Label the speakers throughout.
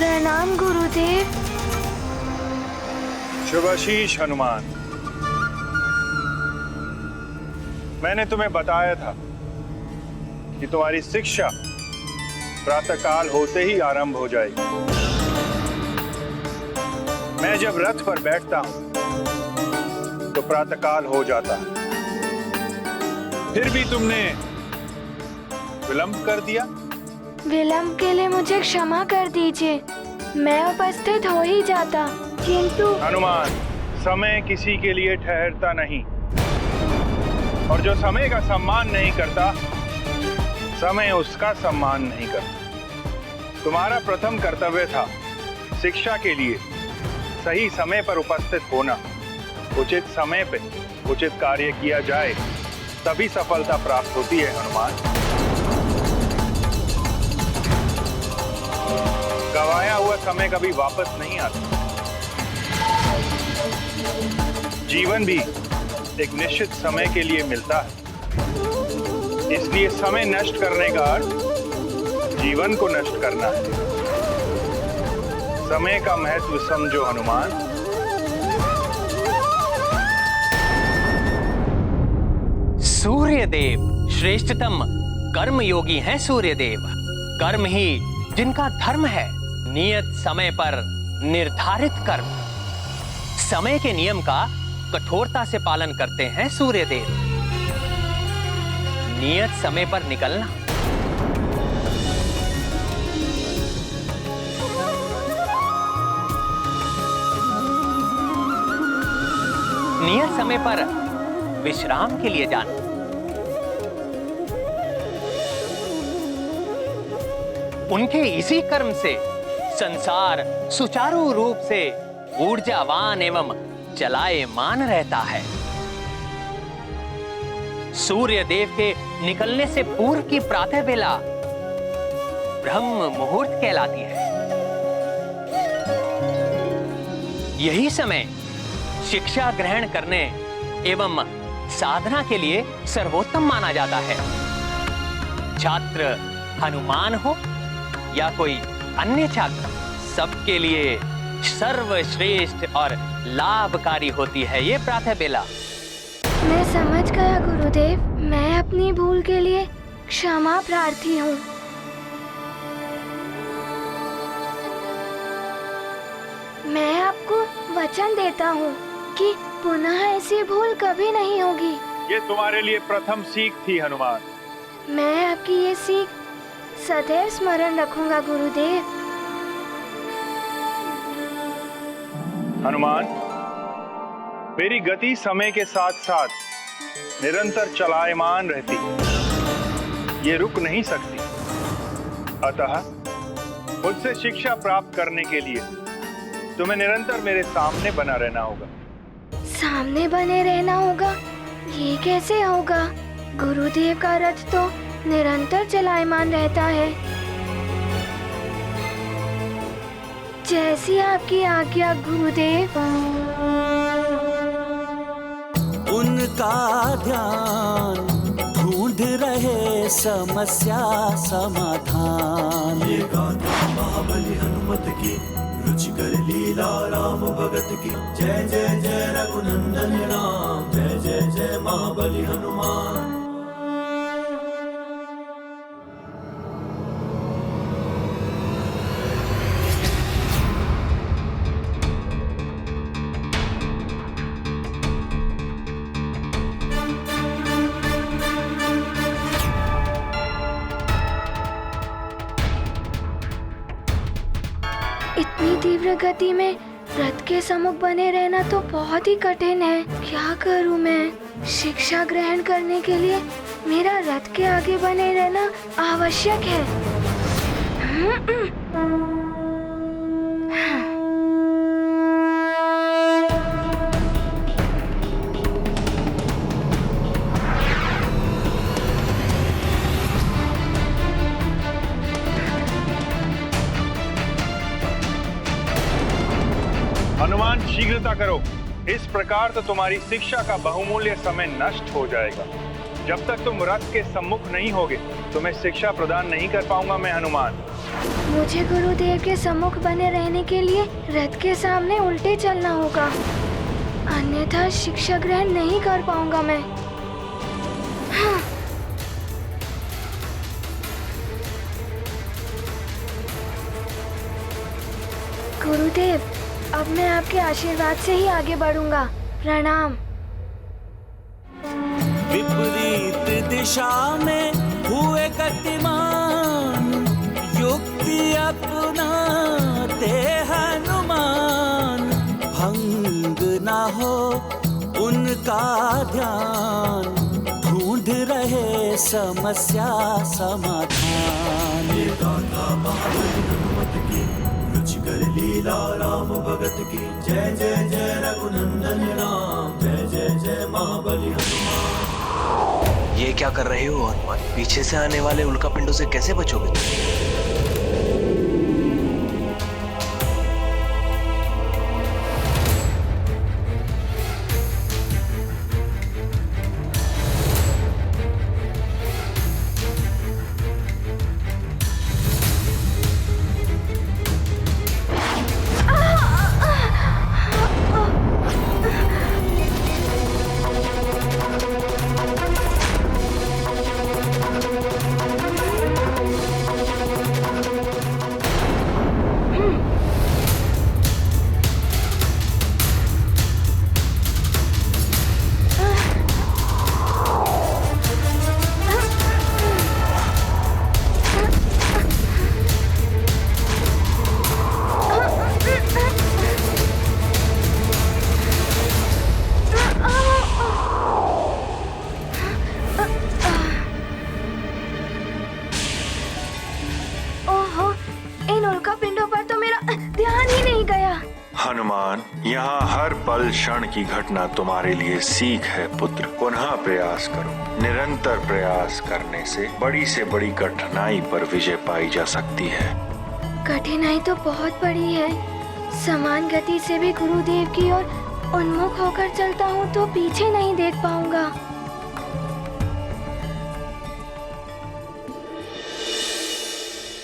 Speaker 1: प्रणाम गुरुदेव।
Speaker 2: शुभाशीष हनुमान, मैंने तुम्हें बताया था कि तुम्हारी शिक्षा प्रातःकाल होते ही आरंभ हो जाएगी। मैं जब रथ पर बैठता हूं तो प्रातःकाल हो जाता है, फिर भी तुमने विलंब कर दिया।
Speaker 1: विलंब के लिए मुझे क्षमा कर दीजिए, मैं उपस्थित हो ही जाता, किंतु
Speaker 2: हनुमान, समय किसी के लिए ठहरता नहीं, और जो समय का सम्मान नहीं करता, समय उसका सम्मान नहीं करता। तुम्हारा प्रथम कर्तव्य था शिक्षा के लिए सही समय पर उपस्थित होना। उचित समय पे उचित कार्य किया जाए तभी सफलता प्राप्त होती है हनुमान। गवाया हुआ समय कभी वापस नहीं आता। जीवन भी एक निश्चित समय के लिए मिलता है, इसलिए समय नष्ट करने का अर्थ जीवन को नष्ट करना है। समय का महत्व समझो हनुमान।
Speaker 3: सूर्यदेव श्रेष्ठतम कर्मयोगी हैं। सूर्यदेव कर्म ही जिनका धर्म है, नियत समय पर निर्धारित कर्म। समय के नियम का कठोरता से पालन करते हैं सूर्यदेव। नियत समय पर निकलना, नियत समय पर विश्राम के लिए जाना, उनके इसी कर्म से संसार सुचारू रूप से ऊर्जावान एवं चलायमान रहता है। सूर्य देव के निकलने से पूर्व की प्रातः बेला ब्रह्म मुहूर्त कहलाती है। यही समय शिक्षा ग्रहण करने एवं साधना के लिए सर्वोत्तम माना जाता है। छात्र हनुमान हो या कोई अन्य छात्र, सबके लिए सर्वश्रेष्ठ और लाभकारी होती है ये प्रातः बेला।
Speaker 1: मैं समझ गया गुरुदेव, मैं अपनी भूल के लिए क्षमा प्रार्थी हूँ। मैं आपको वचन देता हूँ कि पुनः ऐसी भूल कभी नहीं होगी।
Speaker 2: ये तुम्हारे लिए प्रथम सीख थी हनुमान।
Speaker 1: मैं आपकी ये सीख सदैव स्मरण रखूंगा गुरुदेव।
Speaker 2: हनुमान, मेरी गति समय के साथ साथ निरंतर चलायमान रहती, ये रुक नहीं सकती। अतः मुझसे शिक्षा प्राप्त करने के लिए तुम्हें निरंतर मेरे सामने बना रहना होगा।
Speaker 1: सामने बने रहना होगा? ये कैसे होगा? गुरुदेव का रथ तो निरंतर चलायमान रहता है। जैसी आपकी आज्ञा गुरुदेव।
Speaker 4: उनका ध्यान ढूंढ रहे समस्या समाधान। ये गाथा महाबली हनुमत की, रुचिकर लीला राम भगत की। जय जय जय रघुनंदन राम, जय जय जय महाबली हनुमान।
Speaker 1: इतनी तीव्र गति में रथ के सम्मुख बने रहना तो बहुत ही कठिन है। क्या करूं मैं? शिक्षा ग्रहण करने के लिए मेरा रथ के आगे बने रहना आवश्यक है।
Speaker 2: हनुमान, शीघ्रता करो, इस प्रकार तो तुम्हारी शिक्षा का बहुमूल्य समय नष्ट हो जाएगा। जब तक तुम रथ के सम्मुख नहीं होगे तुम्हें शिक्षा प्रदान नहीं कर पाऊंगा मैं हनुमान।
Speaker 1: मुझे गुरुदेव के सम्मुख बने रहने के लिए रथ के सामने उल्टे चलना होगा, अन्यथा शिक्षा ग्रहण नहीं कर पाऊंगा मैं। हाँ। गुरुदेव, अब मैं आपके आशीर्वाद से ही आगे बढ़ूंगा। प्रणाम।
Speaker 5: विपरीत दिशा में हुए गतिमान, युक्ति अपनाते हनुमान, भंग ना हो उनका ध्यान, ढूंढ रहे समस्या समाधान।
Speaker 4: ये गाथा महाबली हनुमत की, रुचिकर लीला राम भगत की। जय जय जय रघुनंदन राम, जय जय जय महाबली हनुमान।
Speaker 6: ये क्या कर रहे हो हनुमान? पीछे से आने वाले उल्कापिंडों से कैसे बचोगे तुम?
Speaker 2: हनुमान, यहाँ हर पल क्षण की घटना तुम्हारे लिए सीख है पुत्र। पुनः प्रयास करो। निरंतर प्रयास करने से बड़ी कठिनाई पर विजय पाई जा सकती है।
Speaker 1: कठिनाई तो बहुत बड़ी है। समान गति से भी गुरुदेव की ओर उन्मुख होकर चलता हूँ तो पीछे नहीं देख पाऊंगा।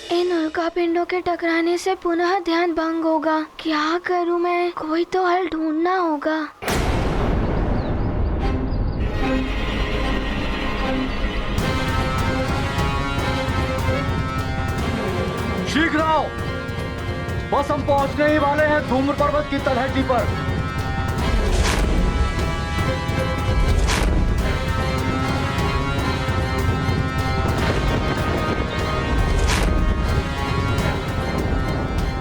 Speaker 1: इन उल्कापिंडों के टकराने से पुनः ध्यान भंग होगा। क्या करूं मैं? कोई तो हल ढूंढना होगा।
Speaker 7: शीघ्र आओ, बस हम पहुंचने ही वाले हैं धूम्र पर्वत की तलहटी पर।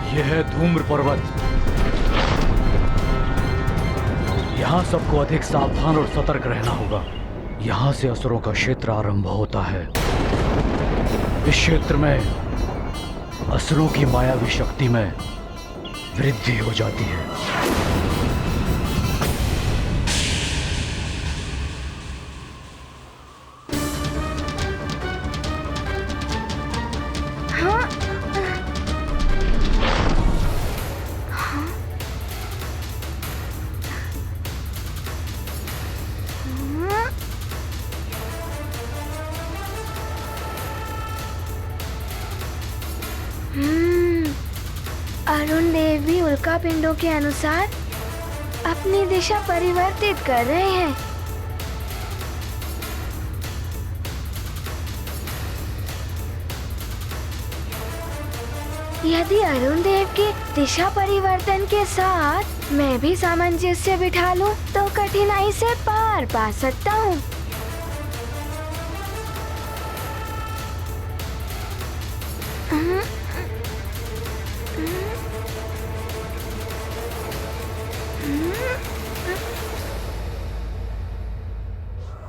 Speaker 7: यह है धूम्र पर्वत। यहाँ सबको अधिक सावधान और सतर्क रहना होगा। यहाँ से असुरों का क्षेत्र आरंभ होता है। इस क्षेत्र में असुरों की मायावी शक्ति में वृद्धि हो जाती है।
Speaker 1: अरुण देव भी उल्कापिंडों के अनुसार अपनी दिशा परिवर्तित कर रहे हैं। यदि अरुण देव के दिशा परिवर्तन के साथ मैं भी सामंजस्य बिठा लूं, तो कठिनाई से पार पा सकता हूँ।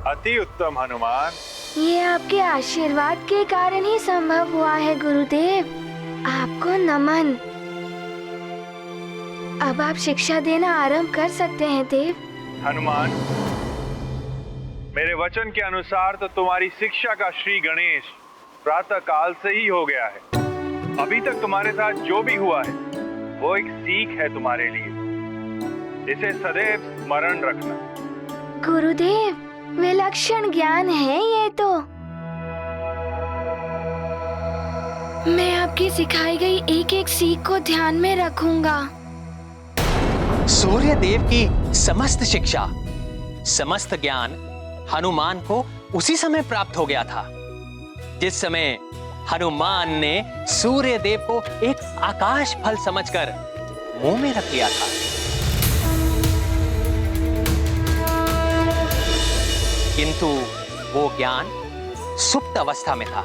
Speaker 2: अति उत्तम हनुमान।
Speaker 1: ये आपके आशीर्वाद के कारण ही संभव हुआ है गुरुदेव। आपको नमन। अब आप शिक्षा देना आरंभ कर सकते हैं देव।
Speaker 2: हनुमान, मेरे वचन के अनुसार तो तुम्हारी शिक्षा का श्री गणेश प्रातः काल से ही हो गया है। अभी तक तुम्हारे साथ जो भी हुआ है वो एक सीख है तुम्हारे लिए। इसे सदैव स्मरण रखना।
Speaker 1: गुरुदेव, विलक्षण ज्ञान है ये तो। मैं आपकी सिखाई गई एक एक सीख को ध्यान में रखूंगा।
Speaker 3: सूर्य देव की समस्त शिक्षा, समस्त ज्ञान हनुमान को उसी समय प्राप्त हो गया था जिस समय हनुमान ने सूर्य देव को एक आकाश फल समझकर मुंह में रख लिया था। किंतु वो ज्ञान सुप्त अवस्था में था,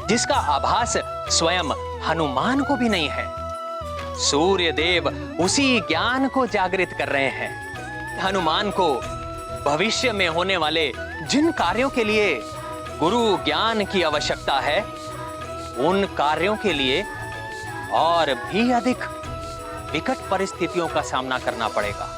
Speaker 3: जिसका आभास स्वयं हनुमान को भी नहीं है। सूर्य देव उसी ज्ञान को जागृत कर रहे हैं। हनुमान को भविष्य में होने वाले जिन कार्यों के लिए गुरु ज्ञान की आवश्यकता है, उन कार्यों के लिए और भी अधिक विकट परिस्थितियों का सामना करना पड़ेगा।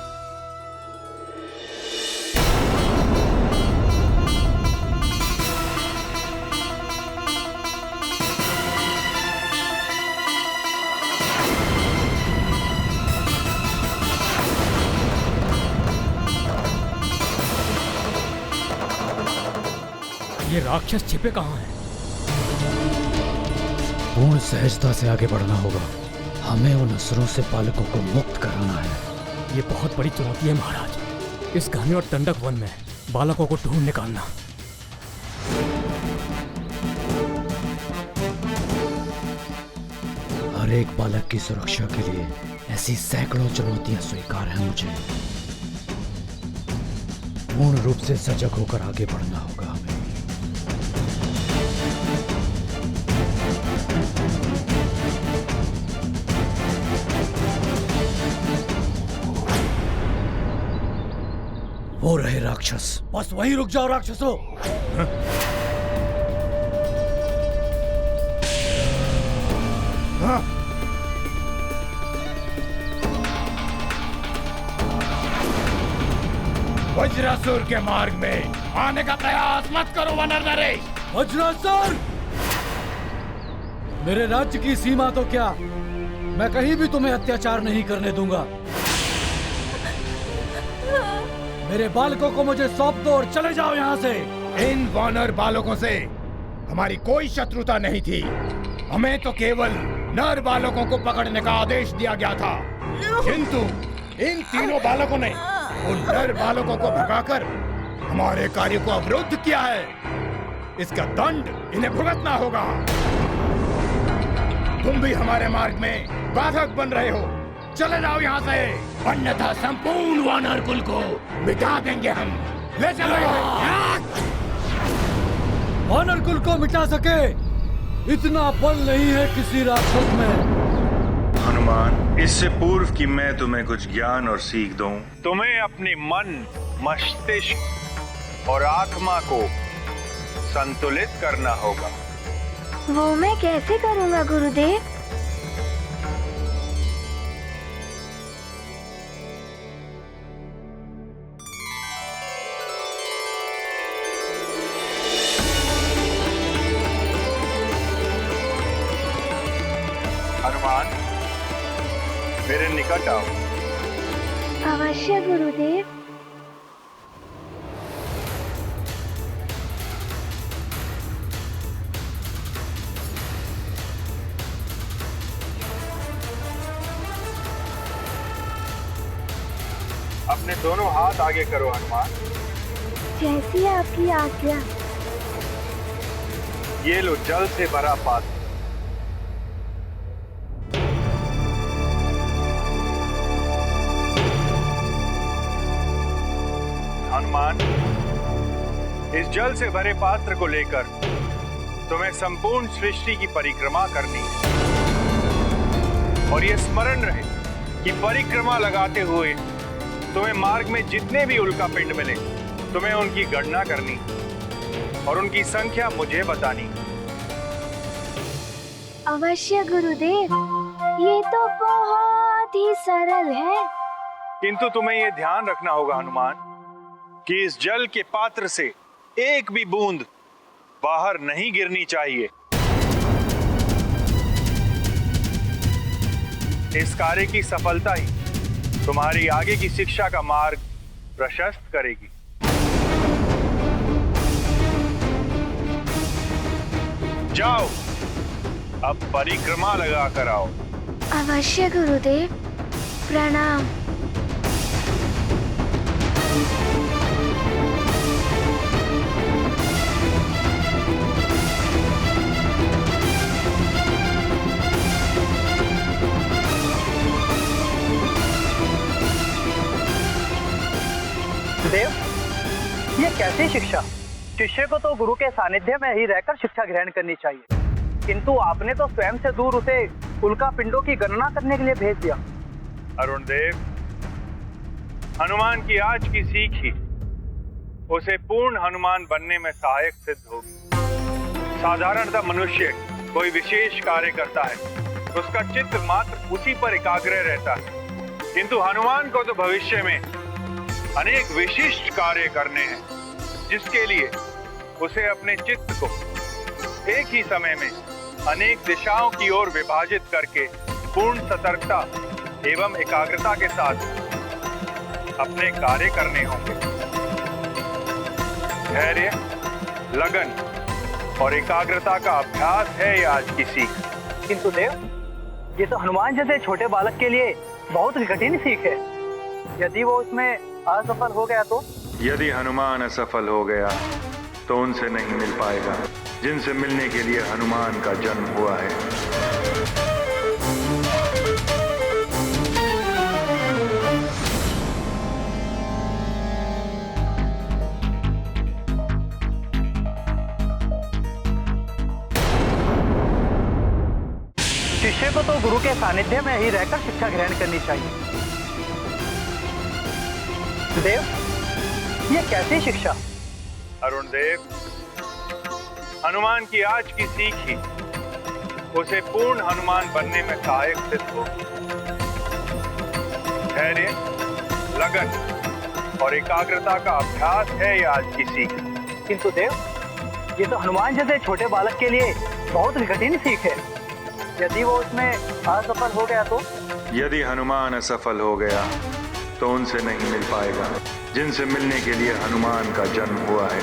Speaker 8: ये राक्षस छिपे कहाँ हैं?
Speaker 7: पूर्ण सहजता से आगे बढ़ना होगा। हमें उन असुरों से बालकों को मुक्त कराना है।
Speaker 8: ये बहुत बड़ी चुनौती है महाराज। इस घने और दंडक वन में बालकों को ढूंढ निकालना।
Speaker 7: हर एक बालक की सुरक्षा के लिए ऐसी सैकड़ों चुनौतियां स्वीकार हैं मुझे। पूर्ण रूप से सजग होकर आगे बढ़ना होगा हमें। वो रहे राक्षस। बस वहीं रुक जाओ राक्षसों।
Speaker 9: वज्रासुर के मार्ग में आने का प्रयास मत करो वानर नरेश।
Speaker 7: वज्रासुर! मेरे राज्य की सीमा तो क्या, मैं कहीं भी तुम्हें अत्याचार नहीं करने दूंगा। मेरे बालकों को मुझे सौंप दो और चले जाओ यहाँ से।
Speaker 9: इन वानर बालकों से हमारी कोई शत्रुता नहीं थी। हमें तो केवल नर बालकों को पकड़ने का आदेश दिया गया था, किंतु इन तीनों बालकों ने उन नर बालकों को भगाकर हमारे कार्य को अवरुद्ध किया है। इसका दंड इन्हें भुगतना होगा। तुम भी हमारे मार्ग में बाधक बन रहे हो। चले जाओ यहाँ से, अन्यथा संपूर्ण वानर कुल को मिटा देंगे हम। ले चलो।
Speaker 7: वानर कुल को मिटा सके इतना बल नहीं है किसी राक्षस में।
Speaker 2: हनुमान, इससे पूर्व कि मैं तुम्हें कुछ ज्ञान और सीख दूं, तुम्हें अपने मन, मस्तिष्क और आत्मा को संतुलित करना होगा।
Speaker 1: वो मैं कैसे करूँगा गुरुदेव?
Speaker 2: हनुमान, मेरे निकट आओ।
Speaker 1: अवश्य गुरुदेव।
Speaker 2: अपने दोनों हाथ आगे करो हनुमान।
Speaker 1: जैसी आपकी आज्ञा।
Speaker 2: ये लो जल से भरा पात्र। हनुमान, इस जल से भरे पात्र को लेकर तुम्हें संपूर्ण सृष्टि की परिक्रमा करनी है। और ये स्मरण रहे कि परिक्रमा लगाते हुए तुम्हें मार्ग में जितने भी उल्का पिंड मिले, तुम्हें उनकी गणना करनी और उनकी संख्या मुझे बतानी।
Speaker 1: अवश्य गुरुदेव, ये तो बहुत ही सरल है।
Speaker 2: किंतु तुम्हें यह ध्यान रखना होगा हनुमान कि इस जल के पात्र से एक भी बूंद बाहर नहीं गिरनी चाहिए। इस कार्य की सफलता ही तुम्हारी आगे की शिक्षा का मार्ग प्रशस्त करेगी। जाओ अब परिक्रमा लगा कर आओ।
Speaker 1: अवश्य गुरुदेव, प्रणाम।
Speaker 10: देव, ये कैसी शिक्षा? शिष्य को तो गुरु के सानिध्य में ही रहकर शिक्षा ग्रहण करनी चाहिए, किंतु आपने तो स्वयं से दूर उसे उल्का पिंडों की गणना करने के लिए भेज दिया।
Speaker 2: अरुण देव, हनुमान की आज की सीख ही उसे पूर्ण हनुमान बनने में सहायक सिद्ध होगी। साधारणतः मनुष्य कोई विशेष कार्य करता है, उसका चित्त मात्र उसी पर एकाग्र रहता है, किंतु हनुमान को तो भविष्य में अनेक विशिष्ट कार्य करने हैं, जिसके लिए उसे अपने चित्त को एक ही समय में अनेक दिशाओं की ओर विभाजित करके पूर्ण सतर्कता एवं एकाग्रता के साथ अपने कार्य करने होंगे। धैर्य, लगन और एकाग्रता का अभ्यास है ये आज की सीख।
Speaker 10: किंतु देव, ये तो हनुमान जैसे छोटे बालक के लिए बहुत ही कठिन सीख है। यदि वो उसमें असफल हो गया तो?
Speaker 2: यदि हनुमान असफल हो गया तो उनसे नहीं मिल पाएगा जिनसे मिलने के लिए हनुमान का जन्म हुआ है।
Speaker 10: शिष्य को तो गुरु के सानिध्य में ही रहकर शिक्षा ग्रहण करनी चाहिए। देव, ये कैसी शिक्षा?
Speaker 2: अरुण देव, हनुमान की आज की सीख ही उसे पूर्ण हनुमान बनने में सहायक सिद्ध होगी। धैर्य, लगन और एकाग्रता का अभ्यास है ये आज की सीख।
Speaker 10: किंतु देव, ये तो हनुमान जैसे छोटे बालक के लिए बहुत ही कठिन सीख है। यदि वो उसमें असफल हो गया तो?
Speaker 2: यदि हनुमान असफल हो गया तो उनसे नहीं मिल पाएगा जिनसे मिलने के लिए हनुमान का जन्म हुआ है।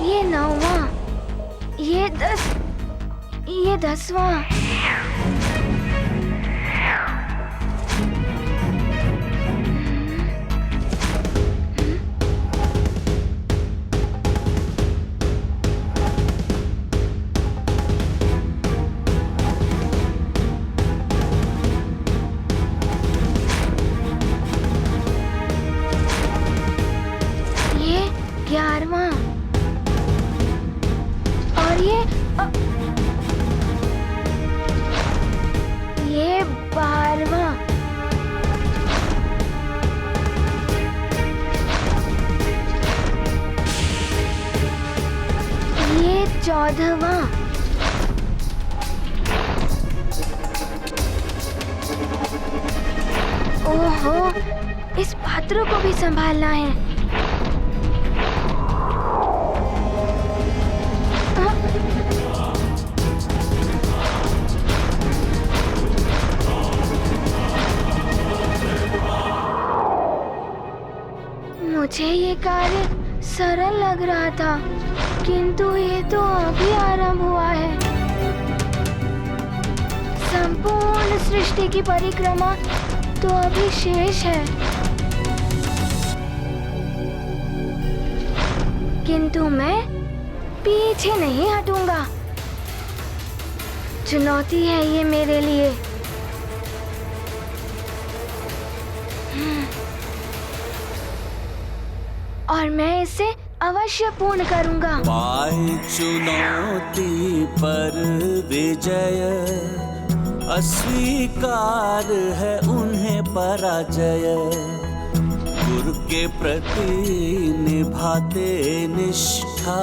Speaker 1: ये 9वां, ये 10वां। ये 11वां और ये 12वां। ये 14वां। ओहो, इस पात्र को भी संभालना है। मुझे ये कार्य सरल लग रहा था, किंतु ये तो अभी आरंभ हुआ है। संपूर्ण सृष्टि की परिक्रमा तो अभी शेष है, किंतु मैं पीछे नहीं हटूंगा। चुनौती है ये मेरे लिए। और मैं इसे अवश्य पूर्ण करूंगा।
Speaker 5: पाए चुनौती पर विजय, अस्वीकार है उन्हें पराजय। गुरु के प्रति निभाते निष्ठा,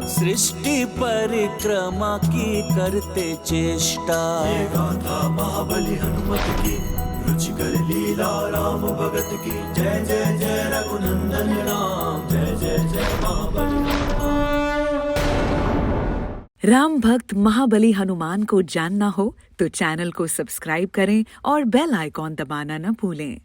Speaker 5: सृष्टि परिक्रमा की करते चेष्टा।
Speaker 4: ये गाथा महाबली हनुमत की, रुचिकर लीला राम भगत की। जय जय जय रघुनंदन राम, जय जय जय महाबली।
Speaker 11: राम भक्त महाबली हनुमान को जानना हो तो चैनल को सब्सक्राइब करें और बेल आइकॉन दबाना न भूलें।